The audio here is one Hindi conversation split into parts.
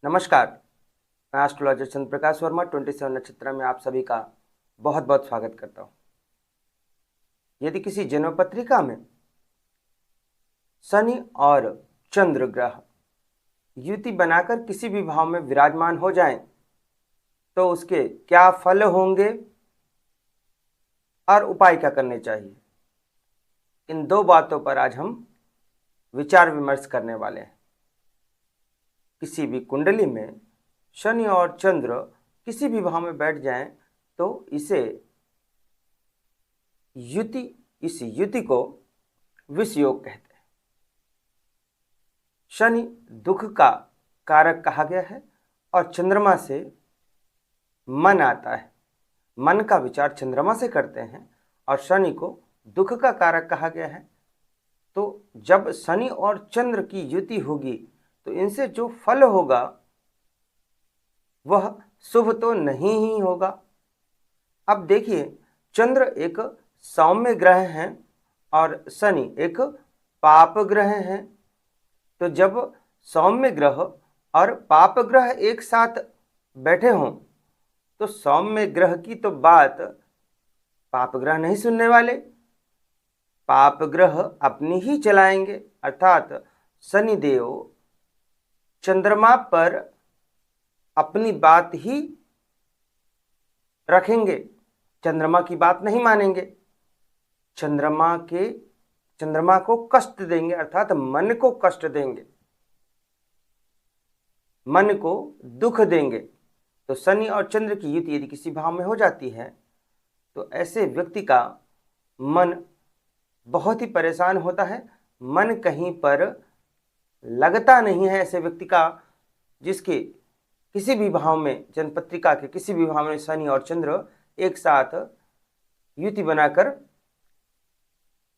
नमस्कार। मैं एस्ट्रोलॉजर चंद्र प्रकाश वर्मा 27 नक्षत्र में आप सभी का बहुत बहुत स्वागत करता हूं। यदि किसी जन्म पत्रिका में शनि और चंद्र ग्रह युति बनाकर किसी भी भाव में विराजमान हो जाएं, तो उसके क्या फल होंगे और उपाय क्या करने चाहिए, इन दो बातों पर आज हम विचार विमर्श करने वाले हैं। किसी भी कुंडली में शनि और चंद्र किसी भी भाव में बैठ जाएं तो इस युति को विष योग कहते हैं। शनि दुख का कारक कहा गया है और चंद्रमा से मन आता है। मन का विचार चंद्रमा से करते हैं और शनि को दुख का कारक कहा गया है। तो जब शनि और चंद्र की युति होगी तो इनसे जो फल होगा वह शुभ तो नहीं ही होगा। अब देखिए, चंद्र एक सौम्य ग्रह है और शनि एक पाप ग्रह है। तो जब सौम्य ग्रह और पाप ग्रह एक साथ बैठे हों तो सौम्य ग्रह की तो बात पाप ग्रह नहीं सुनने वाले, पाप ग्रह अपनी ही चलाएंगे। अर्थात शनिदेव चंद्रमा पर अपनी बात ही रखेंगे, चंद्रमा की बात नहीं मानेंगे, चंद्रमा को कष्ट देंगे, अर्थात मन को कष्ट देंगे, मन को दुख देंगे। तो शनि और चंद्र की युति यदि किसी भाव में हो जाती है तो ऐसे व्यक्ति का मन बहुत ही परेशान होता है, मन कहीं पर लगता नहीं है। ऐसे व्यक्ति का जिसके किसी भी भाव में, जन्मपत्रिका के किसी भी भाव में शनि और चंद्र एक साथ युति बनाकर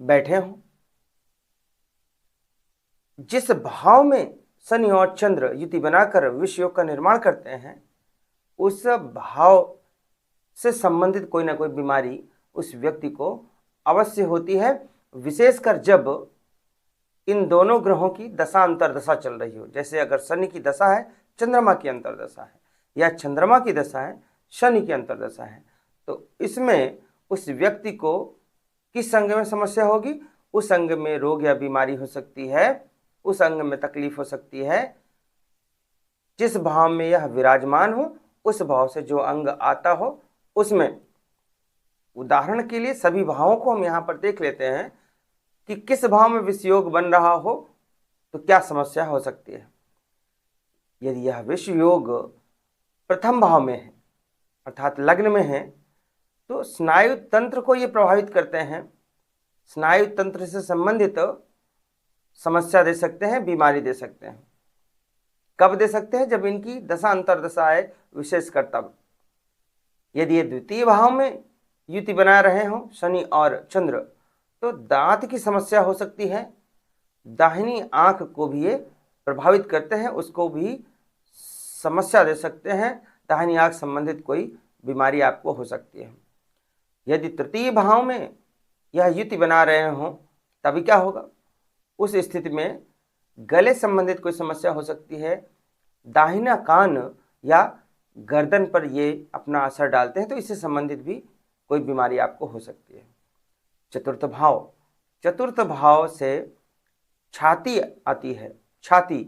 बैठे हों, जिस भाव में शनि और चंद्र युति बनाकर विष योग का निर्माण करते हैं उस भाव से संबंधित कोई ना कोई बीमारी उस व्यक्ति को अवश्य होती है, विशेषकर जब इन दोनों ग्रहों की दशा अंतरदशा चल रही हो। जैसे अगर शनि की दशा है, चंद्रमा की अंतरदशा है, या चंद्रमा की दशा है, शनि की अंतरदशा है, तो इसमें उस व्यक्ति को किस अंग में समस्या होगी? उस अंग में रोग या बीमारी हो सकती है, उस अंग में तकलीफ हो सकती है। जिस भाव में यह विराजमान हो उस भाव से जो अंग आता हो उसमें, उदाहरण के लिए सभी भावों को हम यहाँ पर देख लेते हैं कि किस भाव में विष योग बन रहा हो तो क्या समस्या हो सकती है। यदि यह विष योग प्रथम भाव में है, अर्थात लग्न में है, तो स्नायु तंत्र को ये प्रभावित करते हैं, स्नायु तंत्र से संबंधित समस्या दे सकते हैं, बीमारी दे सकते हैं। कब दे सकते हैं? जब इनकी दशा अंतरदशा आए, विशेषकर तब। यदि ये द्वितीय भाव में युति बना रहे हों शनि और चंद्र, तो दांत की समस्या हो सकती है, दाहिनी आंख को भी ये प्रभावित करते हैं, उसको भी समस्या दे सकते हैं, दाहिनी आंख संबंधित कोई बीमारी आपको हो सकती है। यदि तृतीय भाव में यह युति बना रहे हों तभी क्या होगा? उस स्थिति में गले संबंधित कोई समस्या हो सकती है, दाहिना कान या गर्दन पर ये अपना असर डालते हैं, तो इससे संबंधित भी कोई बीमारी आपको हो सकती है। चतुर्थ भाव से छाती आती है, छाती,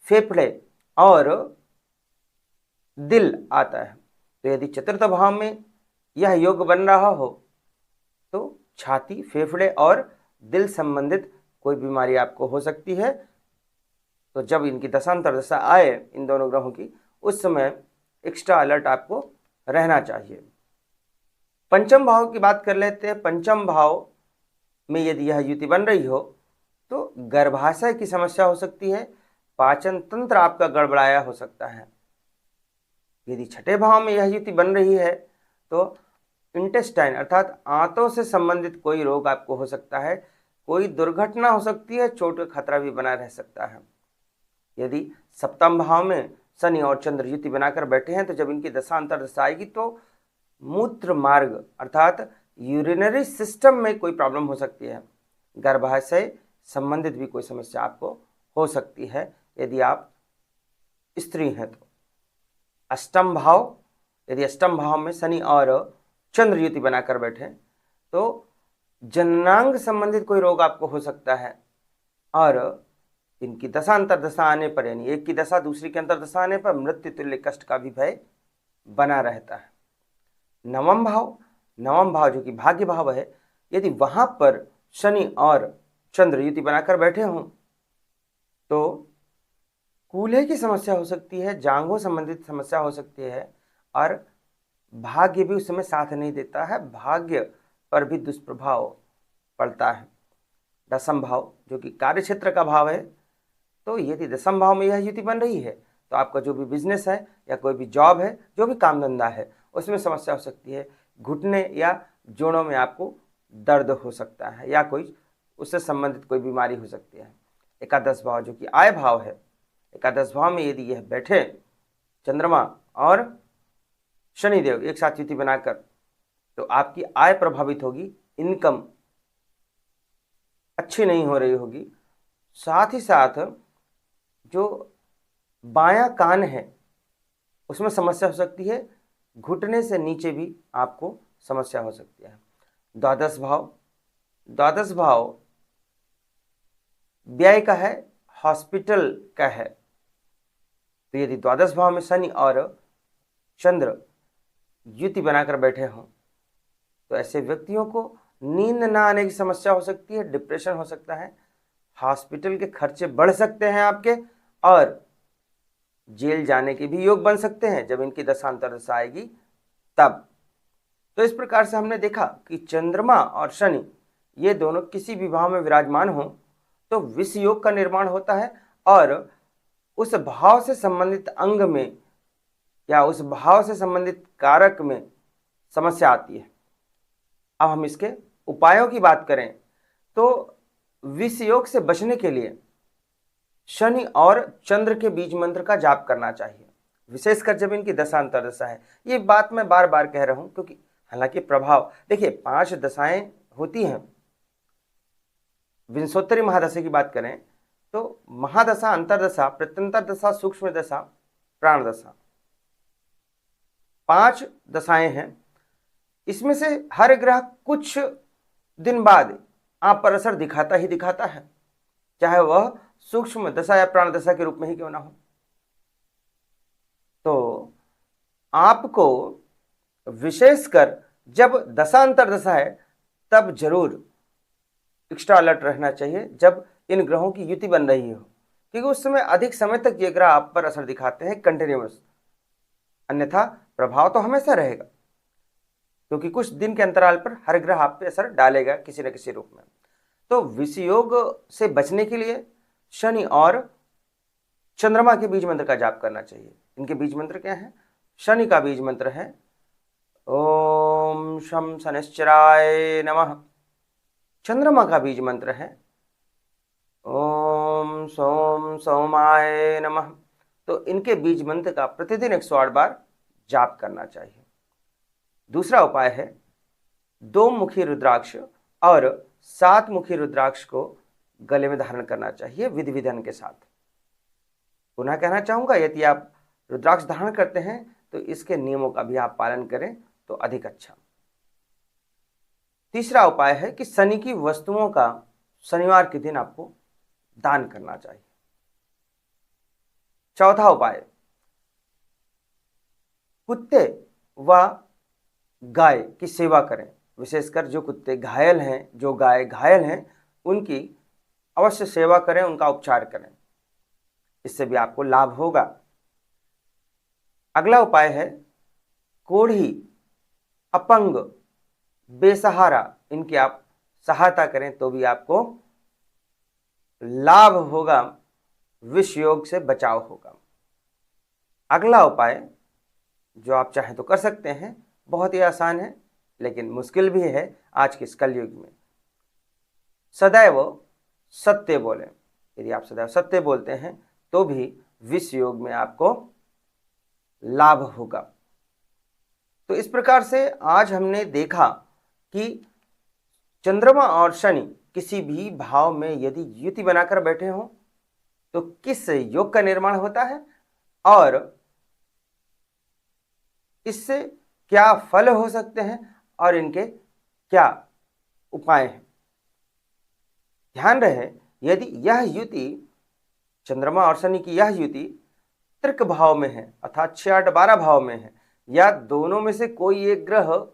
फेफड़े और दिल आता है। तो यदि चतुर्थ भाव में यह योग बन रहा हो तो छाती, फेफड़े और दिल संबंधित कोई बीमारी आपको हो सकती है। तो जब इनकी दशांतर आए इन दोनों ग्रहों की, उस समय एक्स्ट्रा अलर्ट आपको रहना चाहिए। पंचम भाव की बात कर लेते हैं। पंचम भाव में यदि यह युति बन रही हो तो गर्भाशय की समस्या हो सकती है, पाचन तंत्र आपका गड़बड़ाया हो सकता है। यदि छठे भाव में यह युति बन रही है तो इंटेस्टाइन अर्थात आंतों से संबंधित कोई रोग आपको हो सकता है, कोई दुर्घटना हो सकती है, चोट का खतरा भी बना रह सकता है। यदि सप्तम भाव में शनि और चंद्र युति बनाकर बैठे हैं तो जब इनकी दशा अंतरदशा आएगी तो मूत्र मार्ग अर्थात यूरिनरी सिस्टम में कोई प्रॉब्लम हो सकती है, गर्भाशय संबंधित भी कोई समस्या आपको हो सकती है यदि आप स्त्री हैं तो। अष्टम भाव, यदि अष्टम भाव में शनि और चंद्र युति बनाकर बैठे तो जननांग संबंधित कोई रोग आपको हो सकता है, और इनकी दशा अंतर्दशा आने पर, यानी एक की दशा दूसरी की अंतर्दशा आने पर मृत्यु तुल्य कष्ट का भी भय बना रहता है। नवम भाव जो कि भाग्य भाव है, यदि वहां पर शनि और चंद्र युति बनाकर बैठे हों तो कूल्हे की समस्या हो सकती है, जांघों संबंधित समस्या हो सकती है, और भाग्य भी उस समय साथ नहीं देता है, भाग्य पर भी दुष्प्रभाव पड़ता है। दसम भाव जो कि कार्य क्षेत्र का भाव है, तो यदि दसम भाव में यह युति बन रही है तो आपका जो भी बिजनेस है या कोई भी जॉब है, जो भी काम धंधा है, उसमें समस्या हो सकती है। घुटने या जोड़ों में आपको दर्द हो सकता है या कोई उससे संबंधित कोई बीमारी हो सकती है। एकादश भाव जो कि आय भाव है, एकादश भाव में यदि यह बैठे चंद्रमा और शनिदेव एक साथ युति बनाकर, तो आपकी आय प्रभावित होगी, इनकम अच्छी नहीं हो रही होगी। साथ ही साथ जो बायां कान है उसमें समस्या हो सकती है, घुटने से नीचे भी आपको समस्या हो सकती है। द्वादश भाव व्यय का है, हॉस्पिटल का है, तो यदि द्वादश भाव में शनि और चंद्र युति बनाकर बैठे हों तो ऐसे व्यक्तियों को नींद ना आने की समस्या हो सकती है, डिप्रेशन हो सकता है, हॉस्पिटल के खर्चे बढ़ सकते हैं आपके, और जेल जाने के भी योग बन सकते हैं जब इनकी दशांतरदशा आएगी तब। तो इस प्रकार से हमने देखा कि चंद्रमा और शनि ये दोनों किसी भी भाव में विराजमान हो तो विष योग का निर्माण होता है, और उस भाव से संबंधित अंग में या उस भाव से संबंधित कारक में समस्या आती है। अब हम इसके उपायों की बात करें तो विष योग से बचने के लिए शनि और चंद्र के बीज मंत्र का जाप करना चाहिए, विशेषकर जब इनकी दशा अंतर्दशा है। ये बात मैं बार बार कह रहा हूं क्योंकि हालांकि प्रभाव देखिए 5 दशाएं होती हैं। विंशोत्तरी महादशा की बात करें तो महादशा, अंतर्दशा, प्रत्यंतर दशा, सूक्ष्म दशा, प्राण दशा, 5 दशाएं हैं। इसमें से हर ग्रह कुछ दिन बाद आप पर असर दिखाता ही दिखाता है, चाहे वह सूक्ष्म दशा या प्राण दशा के रूप में ही क्यों ना हो। तो आपको विशेषकर जब दशांतर दशा है तब जरूर एक्स्ट्रा अलर्ट रहना चाहिए जब इन ग्रहों की युति बन रही हो, क्योंकि उस समय अधिक समय तक ये ग्रह आप पर असर दिखाते हैं कंटिन्यूअस, अन्यथा प्रभाव तो हमेशा रहेगा क्योंकि कुछ दिन के अंतराल पर हर ग्रह आप पे असर डालेगा किसी न किसी रूप में। तो विष योग से बचने के लिए शनि और चंद्रमा के बीज मंत्र का जाप करना चाहिए। इनके बीज मंत्र क्या है? शनि का बीज मंत्र है ओम शं शनिश्चराय नमः। चंद्रमा का बीज मंत्र है ओम सोम सोमाय नमः। तो इनके बीज मंत्र का प्रतिदिन 108 बार जाप करना चाहिए। दूसरा उपाय है 2 मुखी रुद्राक्ष और 7 मुखी रुद्राक्ष को गले में धारण करना चाहिए विधि विधान के साथ। पुनः कहना चाहूंगा, यदि आप रुद्राक्ष धारण करते हैं तो इसके नियमों का भी आप पालन करें तो अधिक अच्छा। तीसरा उपाय है कि शनि की वस्तुओं का शनिवार के दिन आपको दान करना चाहिए। चौथा उपाय, कुत्ते व गाय की सेवा करें, विशेषकर जो कुत्ते घायल हैं, जो गाय घायल हैं, उनकी अवश्य सेवा करें, उनका उपचार करें, इससे भी आपको लाभ होगा। अगला उपाय है कोढ़ी, अपंग, बेसहारा, इनकी आप सहायता करें तो भी आपको लाभ होगा, विष योग से बचाव होगा। अगला उपाय जो आप चाहें तो कर सकते हैं, बहुत ही आसान है लेकिन मुश्किल भी है आज के इस कलयुग में। सदैव सत्य बोलें। यदि आप सदैव सत्य बोलते हैं तो भी विष योग में आपको लाभ होगा। तो इस प्रकार से आज हमने देखा कि चंद्रमा और शनि किसी भी भाव में यदि युति बनाकर बैठे हों तो किस योग का निर्माण होता है और इससे क्या फल हो सकते हैं और इनके क्या उपाय हैं। ध्यान रहे, यदि यह युति चंद्रमा और शनि की यह युति त्रिक भाव में है अर्थात 6, 8, 12 भाव में है, या दोनों में से कोई एक ग्रह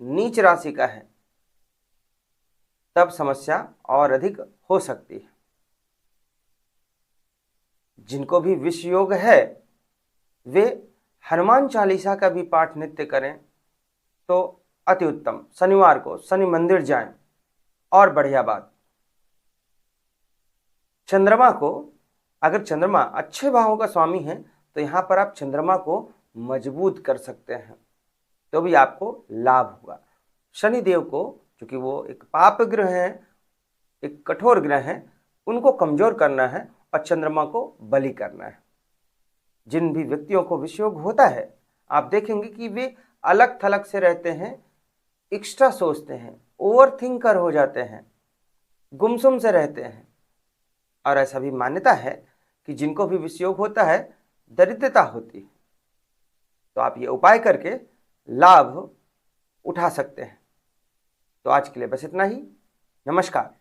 नीच राशि का है, तब समस्या और अधिक हो सकती है। जिनको भी विष योग है वे हनुमान चालीसा का भी पाठ नित्य करें तो अति उत्तम। शनिवार को शनि मंदिर जाएं और बढ़िया बात। चंद्रमा को, अगर चंद्रमा अच्छे भावों का स्वामी है तो यहां पर आप चंद्रमा को मजबूत कर सकते हैं, तो भी आपको लाभ होगा। शनिदेव को, क्योंकि वो एक पाप ग्रह है, एक कठोर ग्रह है, उनको कमजोर करना है और चंद्रमा को बलि करना है। जिन भी व्यक्तियों को विषयोग होता है आप देखेंगे कि वे अलग थलग से रहते हैं, एक्स्ट्रा सोचते हैं, ओवर थिंकर हो जाते हैं, गुमसुम से रहते हैं। और ऐसा भी मान्यता है कि जिनको भी विषयोग होता है दरिद्रता होती है। तो आप ये उपाय करके लाभ उठा सकते हैं। तो आज के लिए बस इतना ही। नमस्कार।